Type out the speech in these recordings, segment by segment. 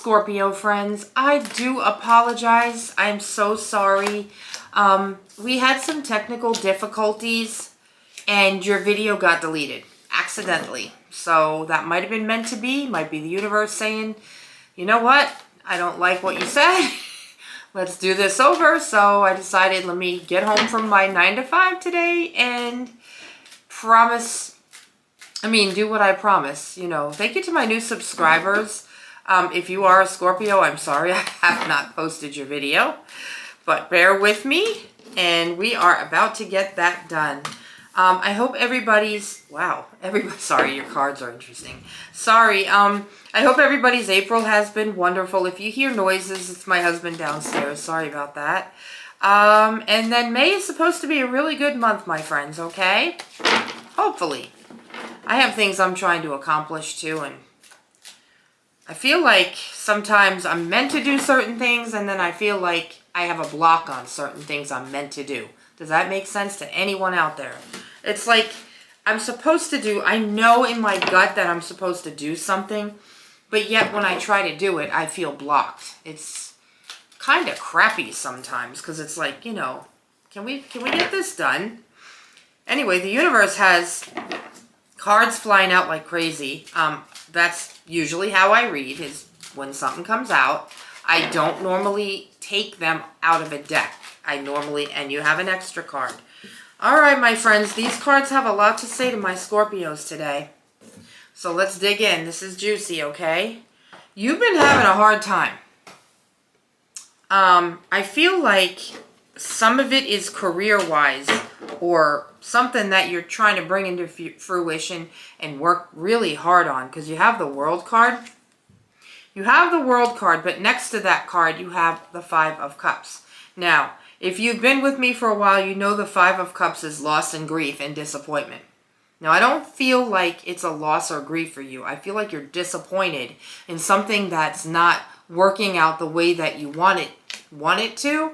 Scorpio friends, I do apologize. I'm so sorry. We had some technical difficulties and your video got deleted accidentally. So that might have been meant to be, might be the universe saying, you know what? I don't like what you said. Let's do this over. So I decided, let me get home from my 9 to 5 today and do what I promise. Thank you to my new subscribers. If you are a Scorpio, I'm sorry I have not posted your video, but bear with me and we are about to get that done. I hope sorry, your cards are interesting. Sorry, I hope everybody's April has been wonderful. If you hear noises, it's my husband downstairs. Sorry about that. And then May is supposed to be a really good month, my friends, okay? Hopefully. I have things I'm trying to accomplish too, and I feel like sometimes I'm meant to do certain things and then I feel like I have a block on certain things I'm meant to do. Does that make sense to anyone out there? It's like I'm supposed to do, I know in my gut that I'm supposed to do something, but yet when I try to do it, I feel blocked. It's kind of crappy sometimes because it's like, can we get this done? Anyway, the universe has cards flying out like crazy. That's usually how I read, is when something comes out. I don't normally take them out of a deck. And you have an extra card. All right, my friends, these cards have a lot to say to my Scorpios today. So let's dig in. This is juicy, okay? You've been having a hard time. I feel like some of it is career-wise or something that you're trying to bring into fruition and work really hard on, because you have the World card. You have the World card, but next to that card, you have the Five of Cups. Now, if you've been with me for a while, you know the Five of Cups is loss and grief and disappointment. Now, I don't feel like it's a loss or grief for you. I feel like you're disappointed in something that's not working out the way that you want it to.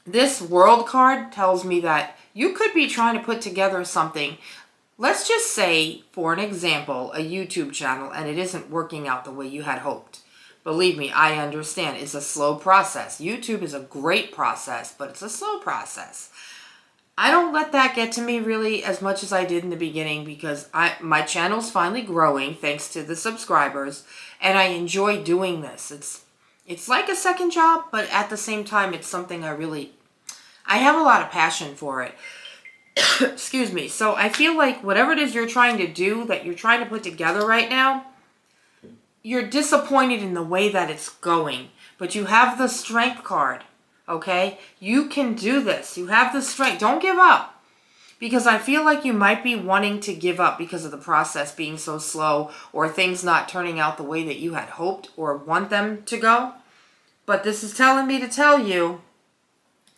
This World card tells me that you could be trying to put together something. Let's just say, for an example, a YouTube channel, and it isn't working out the way you had hoped. Believe me, I understand. It's a slow process. YouTube is a great process, but it's a slow process. I don't let that get to me really as much as I did in the beginning, because my channel's finally growing thanks to the subscribers, and I enjoy doing this. It's like a second job, but at the same time, it's something I have a lot of passion for it. Excuse me. So I feel like whatever it is you're trying to do, that you're trying to put together right now, you're disappointed in the way that it's going. But you have the Strength card, okay? You can do this. You have the strength. Don't give up. Because I feel like you might be wanting to give up because of the process being so slow, or things not turning out the way that you had hoped or want them to go. But this is telling me to tell you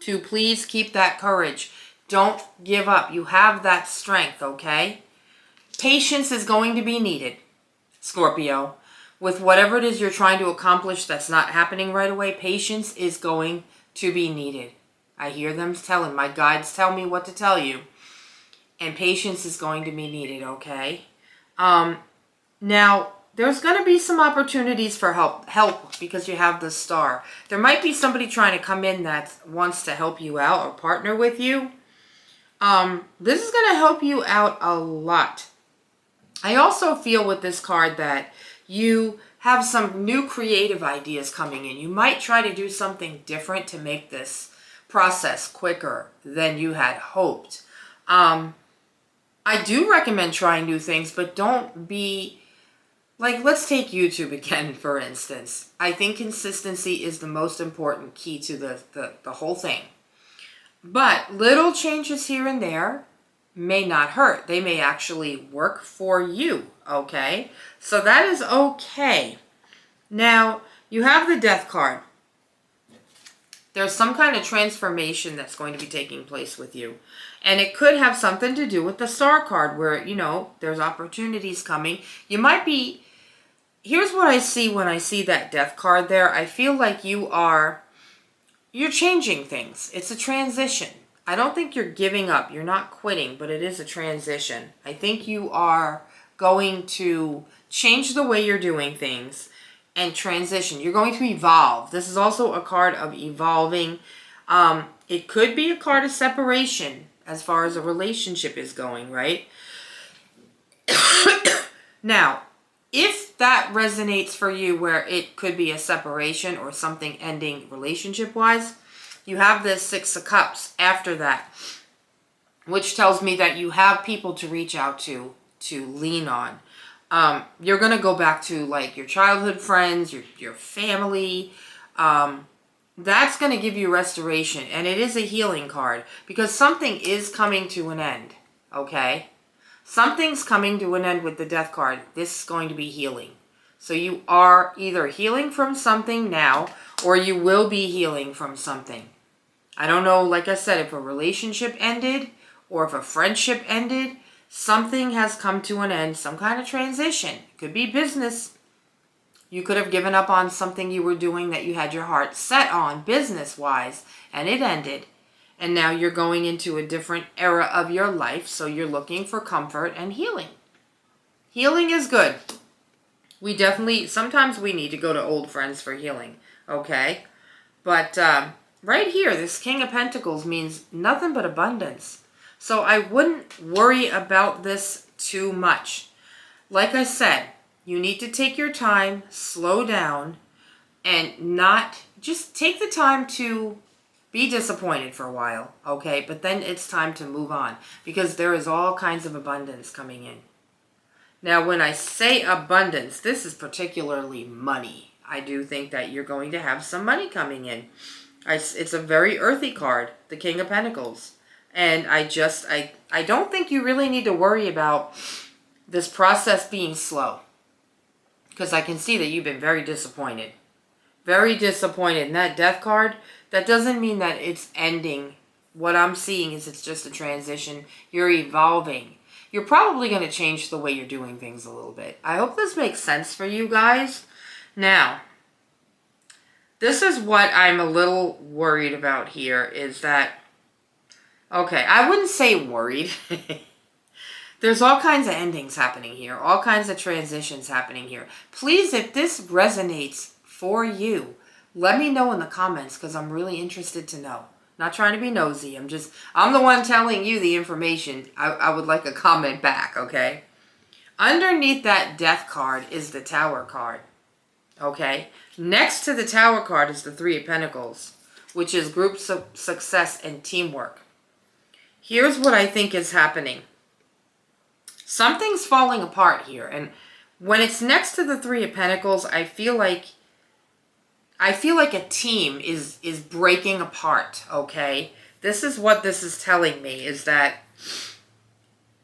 to please keep that courage. Don't give up. You have that strength, okay? Patience is going to be needed, Scorpio. With whatever it is you're trying to accomplish that's not happening right away, patience is going to be needed. I hear them telling, my guides tell me what to tell you. And patience is going to be needed, okay? Now, there's going to be some opportunities for help because you have the Star. There might be somebody trying to come in that wants to help you out or partner with you. This is going to help you out a lot. I also feel with this card that you have some new creative ideas coming in. You might try to do something different to make this process quicker than you had hoped. I do recommend trying new things, but don't be... Like, let's take YouTube again, for instance. I think consistency is the most important key to the whole thing. But little changes here and there may not hurt. They may actually work for you, okay? So that is okay. Now, you have the Death card. There's some kind of transformation that's going to be taking place with you. And it could have something to do with the Star card where, there's opportunities coming. You might be... Here's what I see when I see that Death card there. I feel like you're changing things. It's a transition. I don't think you're giving up. You're not quitting, but it is a transition. I think you are going to change the way you're doing things and transition. You're going to evolve. This is also a card of evolving. It could be a card of separation as far as a relationship is going, right? Now, if that resonates for you where it could be a separation or something ending relationship-wise, you have this Six of Cups after that, which tells me that you have people to reach out to lean on. You're going to go back to like your childhood friends, your family. That's going to give you restoration. And it is a healing card because something is coming to an end. Okay? Something's coming to an end with the Death card. This is going to be healing. So you are either healing from something now or you will be healing from something. I don't know, like I said, if a relationship ended or if a friendship ended. Something has come to an end, some kind of transition. Could be business. You could have given up on something you were doing that you had your heart set on business-wise, and it ended. And now you're going into a different era of your life, so you're looking for comfort and healing. Healing is good. We definitely, sometimes we need to go to old friends for healing, okay? But right here, this King of Pentacles means nothing but abundance. So I wouldn't worry about this too much. Like I said, you need to take your time, slow down, and not just take the time to be disappointed for a while, okay? But then it's time to move on because there is all kinds of abundance coming in. Now, when I say abundance, this is particularly money. I do think that you're going to have some money coming in. It's a very earthy card, the King of Pentacles. And I don't think you really need to worry about this process being slow. Because I can see that you've been very disappointed. Very disappointed. And that Death card, that doesn't mean that it's ending. What I'm seeing is it's just a transition. You're evolving. You're probably going to change the way you're doing things a little bit. I hope this makes sense for you guys. Now, this is what I'm a little worried about here is that, okay, I wouldn't say worried. There's all kinds of endings happening here. All kinds of transitions happening here. Please, if this resonates for you, let me know in the comments because I'm really interested to know. Not trying to be nosy. I'm the one telling you the information. I would like a comment back, okay? Underneath that Death card is the Tower card, okay? Next to the Tower card is the Three of Pentacles, which is group success and teamwork. Here's what I think is happening. Something's falling apart here. And when it's next to the Three of Pentacles, I feel like a team is breaking apart, okay? This is what this is telling me, is that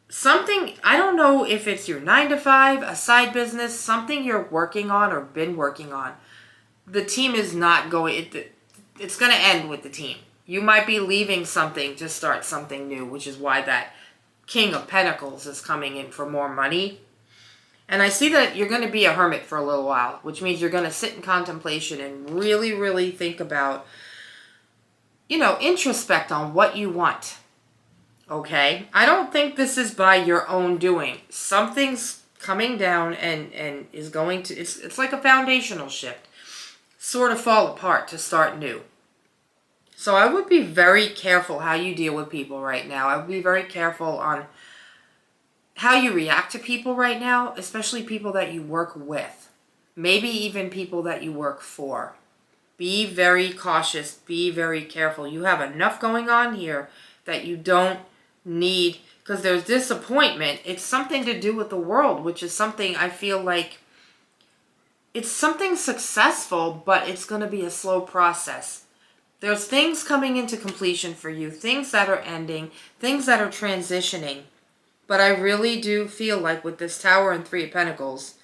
something, I don't know if it's your 9-to-5, a side business, something you're working on or been working on. The team is not going, it's going to end with the team. You might be leaving something to start something new, which is why that King of Pentacles is coming in for more money. And I see that you're going to be a hermit for a little while, which means you're going to sit in contemplation and really, really think about, introspect on what you want. Okay? I don't think this is by your own doing. Something's coming down and is going to, it's like a foundational shift. Sort of fall apart to start new. So I would be very careful how you deal with people right now. I would be very careful on how you react to people right now, especially people that you work with. Maybe even people that you work for. Be very cautious. Be very careful. You have enough going on here that you don't need, because there's disappointment. It's something to do with the world, which is something I feel like it's something successful, but it's going to be a slow process. There's things coming into completion for you, things that are ending, things that are transitioning. But I really do feel like with this Tower and Three of Pentacles,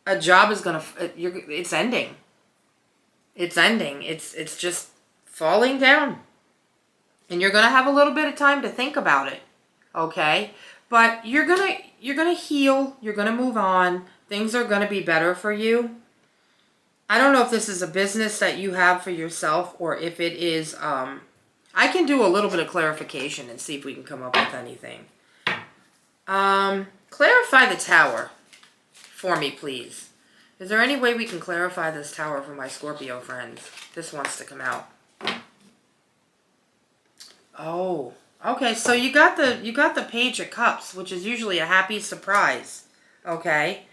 a job is going to, it's ending. It's ending. It's just falling down. And you're going to have a little bit of time to think about it. Okay? But you're going to heal, you're going to move on. Things are going to be better for you. I don't know if this is a business that you have for yourself or if it is, I can do a little bit of clarification and see if we can come up with anything. Clarify the Tower for me, please. Is there any way we can clarify this Tower for my Scorpio friends? This wants to come out. Oh, okay. So you got the Page of Cups, which is usually a happy surprise. Okay.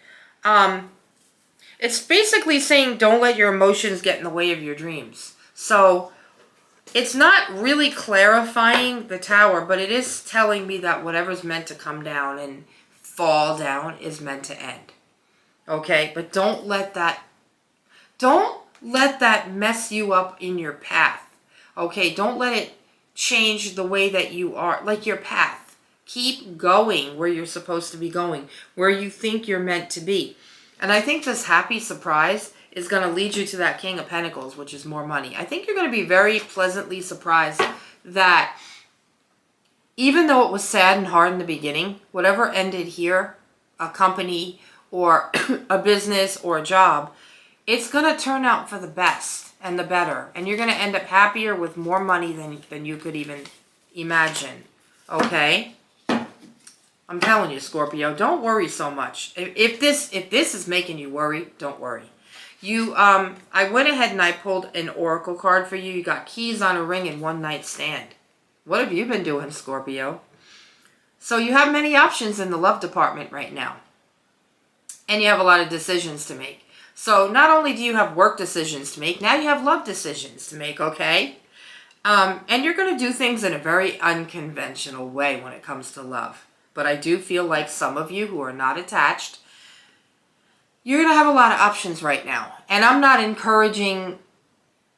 It's basically saying don't let your emotions get in the way of your dreams. So it's not really clarifying the Tower, but it is telling me that whatever's meant to come down and fall down is meant to end. Okay, but don't let that mess you up in your path. Okay, don't let it change the way that you are, like your path. Keep going where you're supposed to be going, where you think you're meant to be. And I think this happy surprise is going to lead you to that King of Pentacles, which is more money. I think you're going to be very pleasantly surprised that even though it was sad and hard in the beginning, whatever ended here, a company or a business or a job, it's going to turn out for the best and the better. And you're going to end up happier with more money than you could even imagine. Okay? I'm telling you, Scorpio, don't worry so much. If this is making you worry, don't worry. I went ahead and I pulled an oracle card for you. You got keys on a ring and one night stand. What have you been doing, Scorpio? So you have many options in the love department right now. And you have a lot of decisions to make. So not only do you have work decisions to make, now you have love decisions to make, okay? And you're going to do things in a very unconventional way when it comes to love. But I do feel like some of you who are not attached, you're going to have a lot of options right now. And I'm not encouraging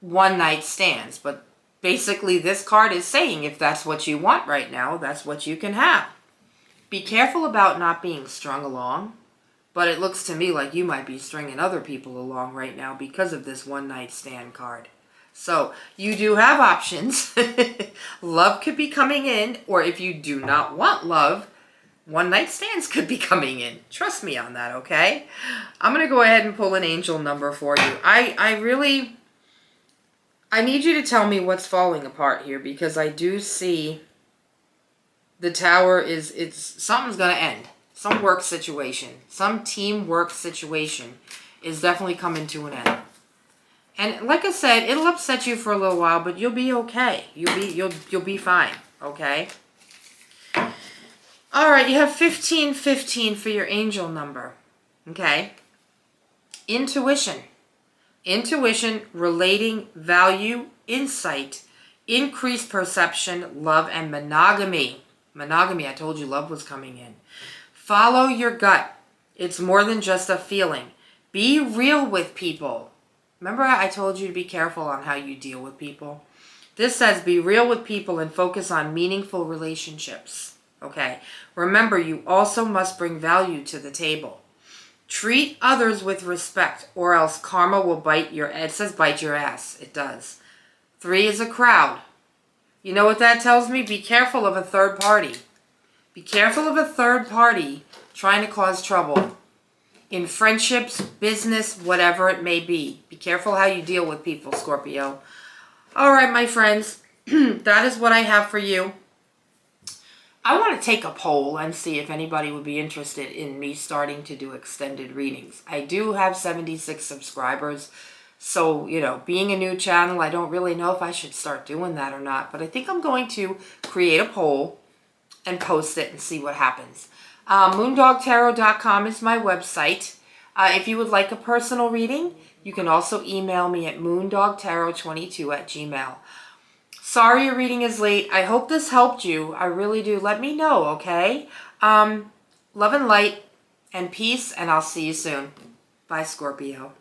one night stands, but basically this card is saying if that's what you want right now, that's what you can have. Be careful about not being strung along. But it looks to me like you might be stringing other people along right now because of this one night stand card. So you do have options. Love could be coming in, or if you do not want love, one night stands could be coming in. Trust me on that, okay? I'm going to go ahead and pull an angel number for you. I need you to tell me what's falling apart here, because I do see the Tower something's going to end. Some work situation, some teamwork situation is definitely coming to an end. And like I said, it'll upset you for a little while, but you'll be okay. You'll be fine, okay? All right, you have 1515 for your angel number, okay? Intuition. Intuition, relating, value, insight, increased perception, love, and monogamy. Monogamy, I told you love was coming in. Follow your gut. It's more than just a feeling. Be real with people. Remember I told you to be careful on how you deal with people? This says be real with people and focus on meaningful relationships. Okay. Remember, you also must bring value to the table. Treat others with respect, or else karma will bite your... It says bite your ass. It does. 3 is a crowd. You know what that tells me? Be careful of a third party. Be careful of a third party trying to cause trouble in friendships, business, whatever it may be. Be careful how you deal with people, Scorpio. All right, my friends, that is what I have for you. I want to take a poll and see if anybody would be interested in me starting to do extended readings. I do have 76 subscribers. So, being a new channel, I don't really know if I should start doing that or not. But I think I'm going to create a poll and post it and see what happens. Moondogtarot.com is my website. If you would like a personal reading, you can also email me at moondogtarot22@gmail.com. Sorry your reading is late. I hope this helped you. I really do. Let me know, okay? Love and light and peace, and I'll see you soon. Bye, Scorpio.